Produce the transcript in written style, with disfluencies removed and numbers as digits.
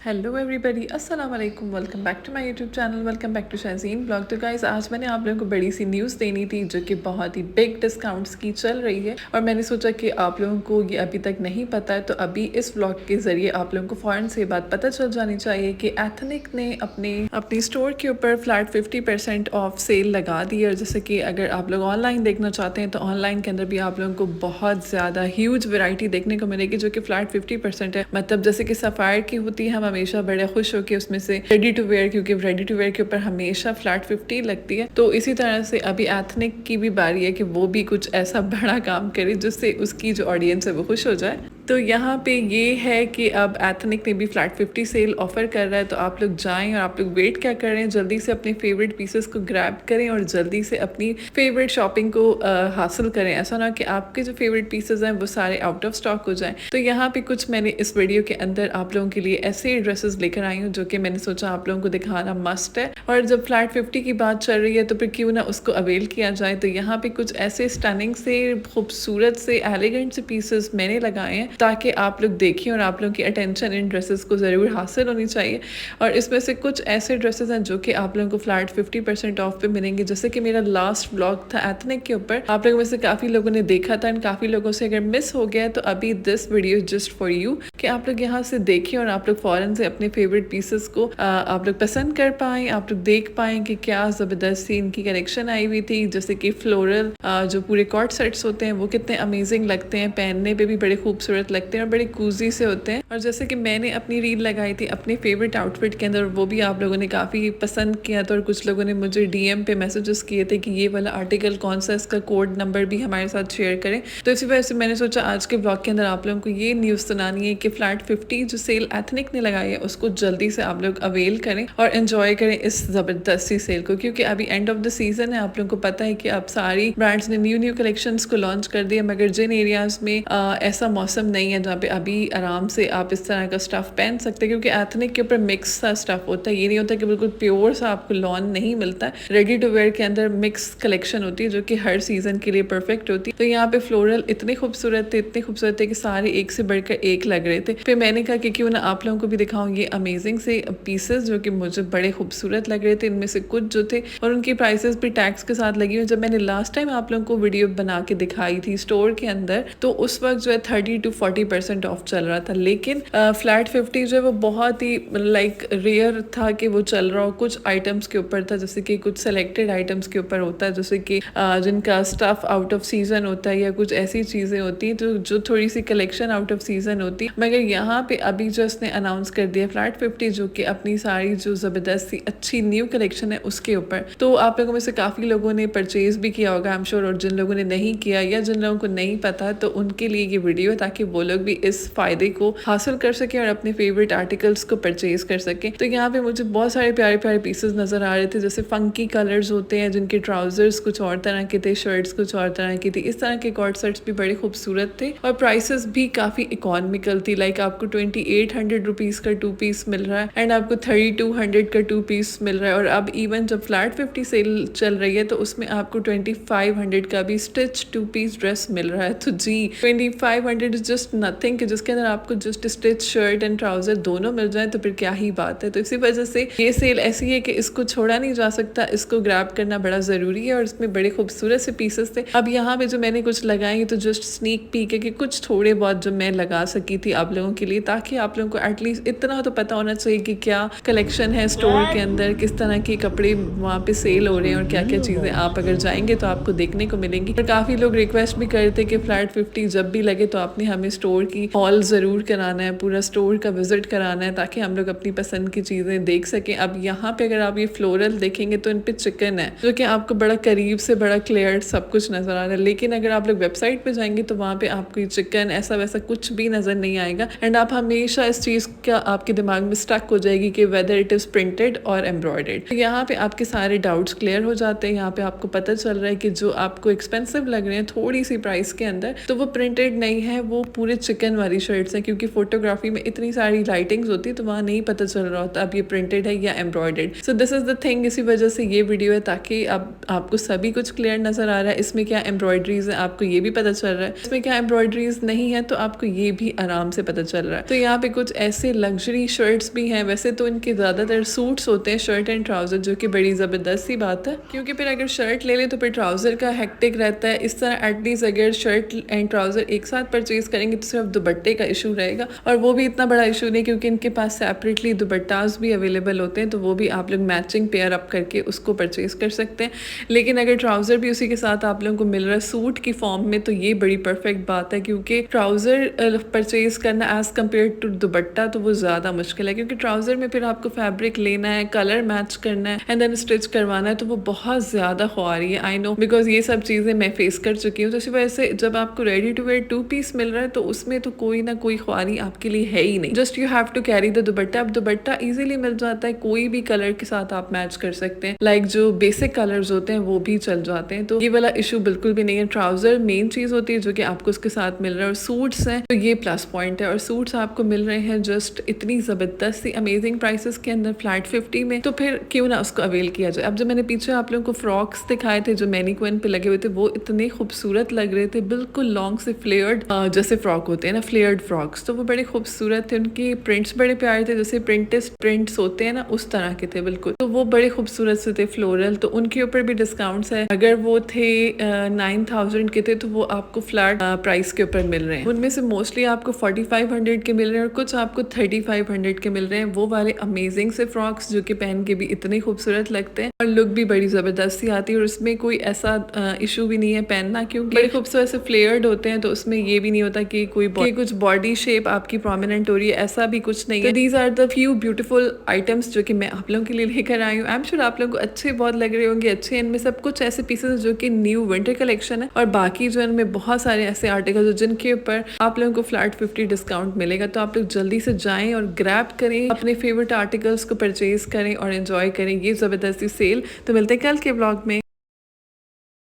Hello everybody, अस्सलाम वालेकुम। Welcome back to my YouTube channel, welcome back to Shazeen blog. तो guys, आज मैंने आप लोगों को बड़ी सी न्यूज़ देनी थी जो कि बहुत ही बिग डिस्काउंट्स की चल रही है और मैंने सोचा कि आप लोगों को ये अभी तक नहीं पता है तो अभी इस व्लॉग के ज़रिए आप लोगों को फ़ौरन से बात पता चल जानी चाहिए कि एथनिक ने अपनी स्टोर के ऊपर फ्लैट 50% ऑफ सेल लगा दी है। और जैसे कि अगर आप लोग ऑनलाइन देखना चाहते हैं तो ऑनलाइन के अंदर भी आप लोगों को बहुत ज़्यादा ह्यूज वैरायटी देखने को मिलेगी जो कि फ्लैट 50% है। मतलब जैसे कि सफ़ायर की होती है, हम हमेशा बड़े खुश होकर उसमें से रेडी टू वेयर, क्योंकि रेडी टू वेयर के ऊपर हमेशा फ्लैट 50 लगती है। तो इसी तरह से अभी एथनिक की भी बारी है कि वो भी कुछ ऐसा बड़ा काम करे जिससे उसकी जो ऑडियंस है वो खुश हो जाए। तो यहाँ पे ये है कि अब एथनिक ने भी फ्लैट 50 सेल ऑफर कर रहा है, तो आप लोग जाएं और आप लोग वेट क्या कर रहे हैं, जल्दी से अपने फेवरेट पीसेस को ग्रैब करें और जल्दी से अपनी फेवरेट शॉपिंग को हासिल करें। ऐसा ना कि आपके जो फेवरेट पीसेस हैं वो सारे आउट ऑफ स्टॉक हो जाएं। तो यहाँ पे कुछ मैंने इस वीडियो के अंदर आप लोगों के लिए ऐसे ड्रेसेस लेकर आई हूँ जो कि मैंने सोचा आप लोगों को दिखाना मस्ट है। और जब फ्लैट 50 की बात चल रही है तो फिर क्यों ना उसको अवेल किया जाए। तो यहाँ पे कुछ ऐसे स्टनिंग से, खूबसूरत से, एलिगेंट से पीसेस मैंने लगाए हैं ताकि आप लोग देखिए और आप लोगों की अटेंशन इन ड्रेसेस को ज़रूर हासिल होनी चाहिए। और इसमें से कुछ ऐसे ड्रेसेस हैं जो कि आप लोगों को फ्लैट 50% ऑफ पे मिलेंगे। जैसे कि मेरा लास्ट व्लॉग था एथनिक के ऊपर, आप लोगों में से काफ़ी लोगों ने देखा था एंड काफ़ी लोगों से अगर मिस हो गया तो अभी this video just for you कि आप लोग यहाँ से देखिए और आप लोग फ़ौरन से अपने फेवरेट पीसेस को आप लोग पसंद कर पाएँ, आप लोग देख पाएँ कि क्या ज़बरदस्त सी इनकी कलेक्शन आई हुई थी। जैसे कि फ्लोरल जो पूरे कॉट सेट्स होते हैं वो कितने अमेजिंग लगते हैं, पहनने पे भी बड़े खूबसूरत लगते हैं और बड़े कूजी से होते हैं। और जैसे कि मैंने अपनी रील लगाई थी अपने फेवरेट आउटफिट के अंदर, वो भी आप लोगों ने काफ़ी पसंद किया था और कुछ लोगों ने मुझे DM पे मैसेजेस किए थे कि ये वाला आर्टिकल कौन सा, इसका कोड नंबर भी हमारे साथ शेयर करें। तो इसी वजह से मैंने सोचा आज के ब्लॉग के अंदर आप लोगों को ये न्यूज़ सुनानी है कि फ्लैट 50 जो सेल एथनिक ने लगाई है उसको जल्दी से आप लोग अवेल करें और एंजॉय करें इस ज़बरदस्त सी सेल को, क्योंकि अभी एंड ऑफ द सीजन है। आप लोगों को पता है कि अब सारी ब्रांड्स ने न्यू कलेक्शंस को लॉन्च कर दिया, मगर जिन एरियाज में ऐसा मौसम नहीं है जहाँ पे अभी आराम से आप इस तरह का स्टफ पहन सकते हैं, क्योंकि एथनिक के ऊपर मिक्स सा स्टफ होता है। ये नहीं होता कि बिल्कुल प्योर सा आपको लॉन नहीं मिलता है। रेडी टू वेयर के अंदर मिक्स कलेक्शन होती है जो कि हर सीजन के लिए परफेक्ट होती है। तो यहाँ पे फ्लोरल इतने खूबसूरत थे कि सारे एक से बढ़कर एक लग रहे थे। फिर मैंने कहा कि क्यों ना आप लोगों को भी दिखाऊं ये अमेजिंग से पीसेस जो कि मुझे बड़े खूबसूरत लग रहे थे। इनमें से कुछ जो थे और उनकी प्राइसेस भी टैक्स के साथ लगी हुई। जब मैंने लास्ट टाइम आप लोगों को वीडियो बना के दिखाई थी स्टोर के अंदर, तो उस वक्त जो है 30 to 40% ऑफ चल रहा था, लेकिन फ्लैट 50 जो है वो बहुत ही लाइक रेयर था कि वो चल रहा हो। कुछ आइटम्स के ऊपर था, जैसे कि कुछ सेलेक्टेड आइटम्स के ऊपर होता है, जैसे कि जिनका स्टफ आउट ऑफ सीजन होता है या कुछ ऐसी चीज़ें होती हैं तो जो थोड़ी सी कलेक्शन आउट ऑफ सीजन होती है। मगर यहाँ पे अभी जो इसने अनाउंस कर दिया फ्लैट 50 जो कि अपनी सारी जो ज़बरदस्त सी अच्छी न्यू कलेक्शन है उसके ऊपर, तो आप लोगों में से काफ़ी लोगों ने परचेज भी किया होगा आई एम श्योर। और जिन लोगों ने नहीं किया या जिन लोगों को नहीं पता तो उनके लिए ये वीडियो है ताकि वो लोग भी इस फायदे को हासिल कर सकें और अपने फेवरेट आर्टिकल्स को परचेज कर सकें। तो यहाँ पे मुझे बहुत सारे प्यारे प्यारे पीसेस नजर आ रहे थे, जैसे फंकी कलर्स होते हैं जिनके ट्राउजर्स कुछ और तरह के थे, शर्ट्स कुछ और तरह की थी। इस तरह के कॉर्ड सेट्स भी बड़े खूबसूरत थे और प्राइसेस भी काफ़ी इकोनॉमिकल थी। लाइक आपको 2800 रुपीज़ का 2 पीस मिल रहा है एंड आपको 3200 का 2 पीस मिल रहा है। और अब इवन जब फ्लैट 50 सेल चल रही है तो उसमें आपको 2500 का भी स्टिच 2 पीस ड्रेस मिल रहा है। तो जी 2500 इज जस्ट नथिंग कि जिसके अंदर आपको just stitch shirt and trouser दोनों मिल जाए तो फिर क्या ही बात है। तो इसी वजह से ये सेल ऐसी है कि इसको छोड़ा नहीं जा सकता, इसको ग्रैब करना बड़ा ज़रूरी है। और इसमें बड़े खूबसूरत से पीसेस थे। अब यहाँ पे जो मैंने कुछ लगाए तो जस्ट स्नीक पीक है कि कुछ थोड़े बहुत जो मैं लगा सकी थी आप लोगों के लिए, ताकि आप लोगों को एटलीस्ट इतना तो पता होना चाहिए कि क्या कलेक्शन है स्टोर के अंदर, किस तरह के कपड़े वहाँ पे सेल हो रहे हैं और क्या क्या चीज़ें आप अगर जाएंगे तो आपको देखने को मिलेंगी। और काफ़ी लोग रिक्वेस्ट भी करते थे कि फ्लैट 50 जब भी लगे तो आपने हमें स्टोर की हॉल ज़रूर कराना है, पूरा स्टोर का विजिट कराना है ताकि हम लोग अपनी पसंद की चीज़ें देख सकें। अब यहाँ पे अगर आप ये फ्लोरल देखेंगे तो इन पे चिकन है जो कि आपको बड़ा करीब से बड़ा क्लियर सब कुछ नज़र आ रहा है, लेकिन अगर आप लोग वेबसाइट पे जाएंगे तो वहाँ पे आपको ये चिकन ऐसा वैसा कुछ भी नज़र नहीं आएगा। एंड आप हमेशा इस चीज़ का आपके दिमाग में स्टक हो जाएगी कि वेदर इट इज़ प्रिंटेड और एम्ब्रॉयडर्ड। तो यहाँ पे आपके सारे डाउट्स क्लियर हो जाते हैं। यहाँ पे आपको पता चल रहा है कि जो आपको एक्सपेंसिव लग रहे हैं थोड़ी सी प्राइस के अंदर, तो वो प्रिंटेड नहीं है, वो पूरे चिकन वाली शर्ट्स हैं, क्योंकि फोटोग्राफी में इतनी सारी लाइटिंग्स होती है तो वहाँ नहीं पता चल रहा होता अब ये प्रिंटेड है या embroidered. So this is the thing, इसी वजह से ये वीडियो है ताकि अब आपको सभी कुछ क्लियर नज़र आ रहा है। इसमें क्या एम्ब्रॉयडरीज है आपको ये भी पता चल रहा है, इसमें क्या एम्ब्रॉयडरीज नहीं है तो आपको ये भी आराम से पता चल रहा है। तो यहाँ पे कुछ ऐसे लग्जरी शर्ट्स भी हैं। वैसे तो इनके ज़्यादातर सूट्स होते हैं, शर्ट एंड ट्राउज़र, जो कि बड़ी ज़बरदस्त सी बात है, क्योंकि फिर अगर शर्ट ले लें तो फिर ट्राउज़र का हेक्टिक रहता है। इस तरह एटलीस्ट अगर शर्ट एंड ट्राउज़र एक साथ परचेज करेंगे तो सिर्फ दुपट्टे का इशू रहेगा, और वो भी इतना बड़ा इशू नहीं, क्योंकि इनके पास सेपरेटली दुपट्टास भी अवेलेबल होते हैं, तो वो भी आप लोग मैचिंग पेयर अप करके उसको परचेज कर सकते हैं। लेकिन अगर ट्राउज़र भी उसी के साथ आप लोगों को मिल रहा है सूट की फॉर्म में तो ये बड़ी परफेक्ट बात है, क्योंकि ट्राउज़र परचेज करना एज़ कम्पेयर टू दुपट्टा तो वो ज़्यादा मुश्किल है, क्योंकि ट्राउज़र में फिर आपको फैब्रिक लेना है, कलर मैच करना है एंड देन स्टिच करवाना है, तो वो बहुत ज़्यादा ख्वारी है। आई नो, बिकॉज ये सब चीज़ें मैं फेस कर चुकी हूँ। तो इसी वजह से जब आपको रेडी टू वेयर 2 पीस मिल रहा है तो उसमें तो कोई ना कोई ख्वारी आपके लिए है ही नहीं, just you have to carry the dupatta. अब दुपट्टा इजीली मिल जाता है, कोई भी कलर के साथ आप मैच कर सकते हैं, लाइक जो बेसिक कलर्स होते हैं वो भी चल जाते हैं, तो ये वाला इशू बिल्कुल भी नहीं है। ट्राउज़र मेन चीज़ होती है जो कि आपको उसके साथ मिल रहा है, और सूट्स हैं तो ये प्लस पॉइंट है, और सूट्स आपको मिल रहे हैं जस्ट इतनी ज़बरदस्त सी अमेजिंग प्राइसेस के अंदर, फ्लैट 50 में, तो फिर क्यों ना उसको अवेल किया जाए। अब जो मैंने पीछे आप लोगों को फ्रॉक्स दिखाए थे जो मैनीक्विन पे लगे हुए थे, वो इतने खूबसूरत लग रहे थे, बिल्कुल लॉन्ग से फ्लेयर्ड जैसे फ्रॉक होते हैं ना, फ्लेयर्ड फ्रॉक्स, तो वो बड़े खूबसूरत थे। उनकी प्रिंट्स बड़े प्यारे थे, जैसे प्रिंट्स होते हैं ना उस तरह के थे बिल्कुल, तो वो बड़े खूबसूरत से थे, फ्लोरल। तो उनके ऊपर भी डिस्काउंट्स है, अगर वो थे 9000 के थे तो वो आपको फ्लैट प्राइस के ऊपर मिल रहे हैं। उनमें से मोस्टली आपको 4500 के मिल रहे हैं और कुछ आपको 3500 के मिल रहे हैं। वो वाले अमेजिंग से फ्रॉक्स जो कि पहन के भी इतने खूबसूरत लगते हैं और लुक भी बड़ी जबरदस्त सी आती है, और उसमें कोई ऐसा इशू भी नहीं है पहनना, क्योंकि बड़े खूबसूरत से फ्लेयर्ड होते हैं, तो उसमें ये भी नहीं होता कि कुछ बॉडी शेप आपकी प्रोमिनेंट हो रही है, ऐसा भी कुछ नहीं है। These are the few beautiful items जो कि मैं आप लोगों के लिए लेकर आई हूँ। आई एम श्योर आप लोगों को अच्छे बहुत लग रहे होंगे, अच्छे। इनमें सब कुछ ऐसे पीसेस जो कि न्यू विंटर कलेक्शन है, और बाकी जो इनमें बहुत सारे ऐसे आर्टिकल जिनके ऊपर आप लोगों को फ्लैट 50 डिस्काउंट मिलेगा। तो आप लोग जल्दी से जाएं और ग्रैब करें, अपने फेवरेट आर्टिकल्स को परचेज करें और एंजॉय करें ये जबरदस्ती सेल। तो मिलते हैं कल के ब्लॉग में।